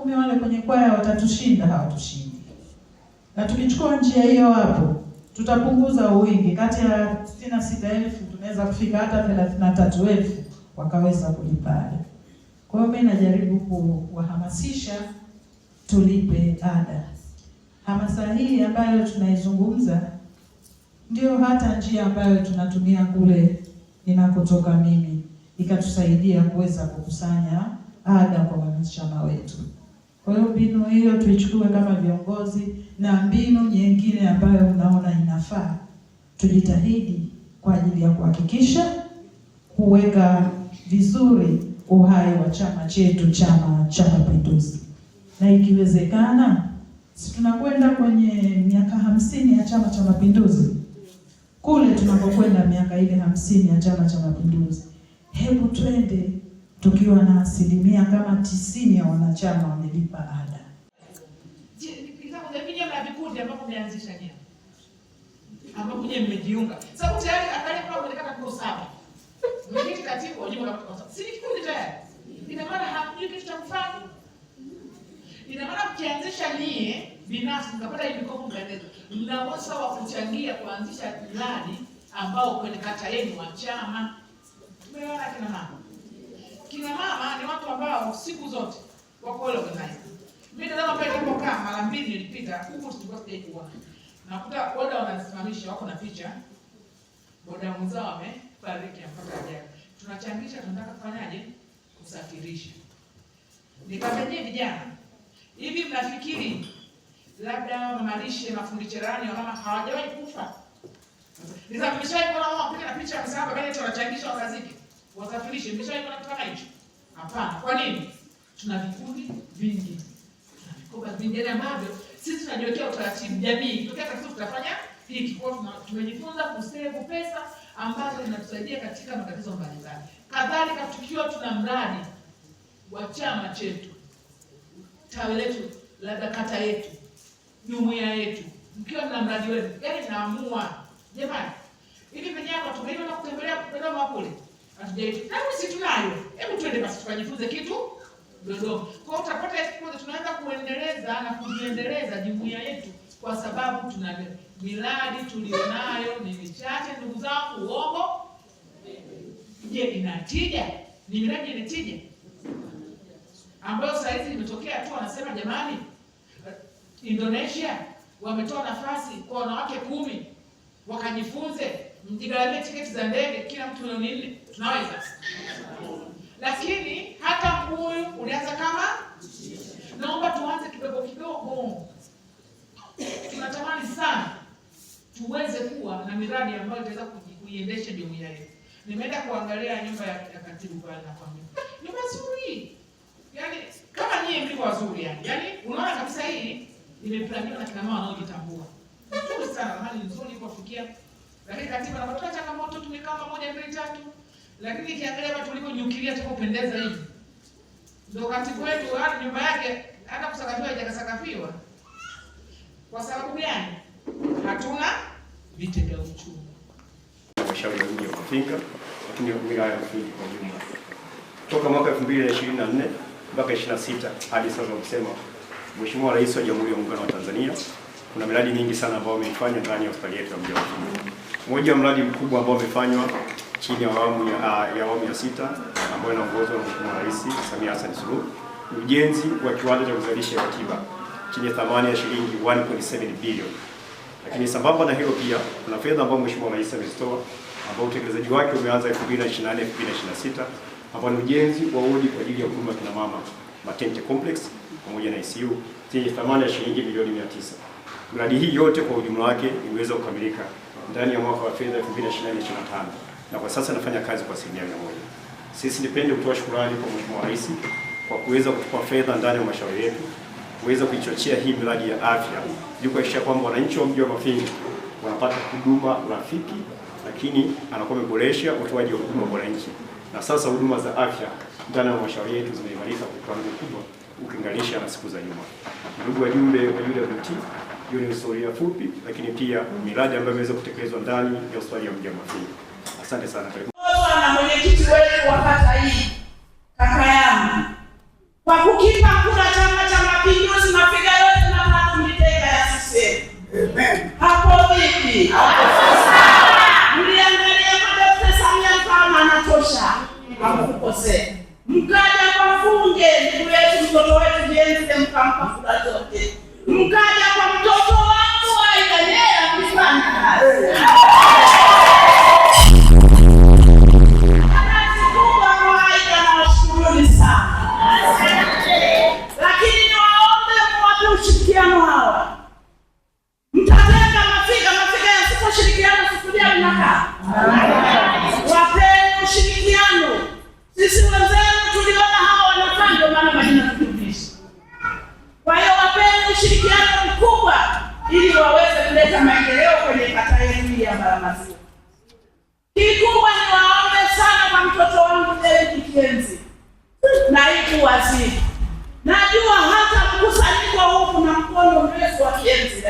10 wale kwenye kwaya watatushinda? Hawatushindi. Na tukichukua njia hiyo hapo, tutapunguza wingi. Kati ya 66,000 tunaweza kufika hata 33,000 wakaweza kulipa ada. Kwa hiyo mimi najaribu kuwahamasisha tulipe ada. Hamasa hii ambayo tunaizungumza ndio hata njia ambayo tunatumia kule ninakotoka mimi, ikatusaidia kuweza kukusanya ada kwa wanachama wetu. Kwa hiyo mbinu hiyo tuichukue kama viongozi, na mbinu nyingine ambayo unaona inafaa, tujitahidi kwa ajili ya kuhakikisha kuweka vizuri uhai wa chama chetu, Chama cha Mapinduzi. Na ikiwezekana, si tunakwenda kwenye miaka 50 ya Chama cha Mapinduzi, kule tunapokwenda miaka ile 50 ya Chama cha Mapinduzi, hebu twende tukiwa na 90% ya wanachama wamelipa ada. Mmeanzisha nini? Ambapo nyinyi mmejiunga. Sababu tayari akalipa kuelekea kwa 7. Mwenyekiti katibu wajua kwa sababu. Si kikundi tayari. Ina maana hamjui kitu cha kufanya. Ina maana mkianzisha nyie binafsi mkapata hii mikopo mkaendeleza. Mna uwezo wa kuchangia kuanzisha miradi ambao kwenye kata yenu wa chama. Tumeona kina mama. Kina mama ni watu ambao siku zote wako wale organize. Mimi ndio pale nilipokaa mara 2 nilipita huko, tulikuwa sijaikuona. Nakuta boda wanasimamisha, wako na picha. Boda mwenzao wamefariki mpaka ajaye. Tunachangisha, tunataka kufanyaje? Kusafirisha. Nikaambia vijana, hivi mnafikiri labda mamalishe mafundi cherani wa mama hawajawahi kufa? Nisafirishai kwa mama picha na picha ya msaba gani tunachangisha wakazike. Wasafirishe, nimeshawahi kuna kitu kama hicho? Hapana. Kwa nini? Tuna vikundi vingi. Kwa vingine ambavyo sisi tunajiwekea utaratibu jamii. Ikitokea tatizo tutafanya hiki. Kwa tumejifunza kusave pesa ambazo zinatusaidia katika matatizo mbalimbali. Kadhalika tukiwa tuna mradi wa chama chetu, tawi letu, labda kata yetu, jumuiya yetu, mkiwa na mradi wenu, yani naamua jamani, hivi penye hapa tumeenda na kutembelea Dodoma kule. Hatujaita. Na sisi tunayo. Hebu twende basi tukajifunze kitu Dodoma. Kwa hiyo utapata exposure, tunaanza kuendeleza na kujiendeleza jumuiya yetu kwa sababu tuna miradi tulionayo ni michache. Ndugu zangu, uongo? Je, inatija? Ni miradi yenye tija ambayo sasa hivi imetokea tu, wanasema jamani, Indonesia wametoa nafasi kwa wanawake 10 wakajifunze, mjigaramie tiketi za ndege kila mtu milioni 4. Tunaweza. Lakini hata huyu ulianza kama, naomba tuanze kidogo kidogo. Tunatamani sana tuweze kuwa na miradi ambayo itaweza kuiendesha jumuiya yetu. Nimeenda kuangalia nyumba ya katibu pale na kwambia, nyumba nzuri. Yaani kama nyie mliko wazuri yani. Yaani unaona kabisa hii imeplaniwa na kina mama wanaojitambua. Nzuri sana, mali nzuri kufikia. Lakini katibu anapata changamoto, tumekaa pamoja 2 3. Lakini kiangalia watu tulikonyukilia tukopendeza hivi. Ndio katibu wetu hadi nyumba yake hata kusakafiwa hajakasakafiwa. Kwa sababu gani? Hatuna vitega uchumi. Halmashauri ya mji wa Mafinga, lakini wilaya ya Mafinga kwa jumla. Toka mwaka 2024 mpaka 26 hadi sasa ukisema Mheshimiwa Rais wa Jamhuri ya Muungano wa Tanzania, kuna miradi mingi sana ambayo ameifanya ndani ya hospitali yetu ya mji wa Mafinga. Mmoja wa mradi mkubwa ambao umefanywa chini ya awamu ya 6 ambayo inaongozwa na Mheshimiwa Rais Samia Hassan Suluhu ni ujenzi wa kiwanda cha kuzalisha katiba chenye thamani ya shilingi 1.7 bilioni. Lakini sambamba na hilo pia kuna fedha ambayo Mheshimiwa Rais amezitoa ambao utekelezaji wake umeanza 2024-2026 ambao ni ujenzi wa wodi kwa ajili ya huduma kina mama maternity complex pamoja na ICU chenye thamani ya shilingi milioni 900. Miradi hii yote kwa ujumla wake imeweza kukamilika ndani ya mwaka wa fedha 2024-2025 na kwa sasa nafanya kazi kwa 100%. Sisi nipende kutoa shukrani kwa Mheshimiwa Rais kwa kuweza kutupa fedha ndani ya halmashauri yetu kuweza kuichochea hii miradi ya afya ili kuhakikisha kwamba wananchi wa mji wa Mafinga wanapata huduma rafiki, lakini anakuwa ameboresha utoaji wa huduma kwa wananchi. Na sasa huduma za afya ndani ya halmashauri yetu zimeimarika kwa kiwango kikubwa ukilinganisha na siku za nyuma. Ndugu wajumbe wa UWT, hiyo ni historia fupi, lakini pia miradi ambayo imeweza kutekelezwa ndani ya hospitali ya mji wa Mafinga. Asante sana. Na mwenyekiti wetu wa kata hii, kaka yangu, kwa kukipa kura Chama cha mkampa kura zote. Mkaja kwa mtoto wangu Aida Nyera mfanye kazi. Kazi kubwa kwa Aida na washukuruni sana. Lakini niwaombe mwape ushirikiano hawa. Mtatenga mafiga yasiposhirikiana sufuria linakaa. Wapeni ushirikiano. Sisi wenzenu tuliona hawa wanafanya ndio maana majina tutupisha. Kwa hiyo wapeni ushirikiano mkubwa ili waweze kuleta maendeleo kwenye kata yetu ya Mbalamaziwa. Kikubwa ni waombe sana kwa mtoto wangu David Kienzi, naibu waziri. Najua hata mkusanyiko huu kuna mkono mrefu wa Kienzi.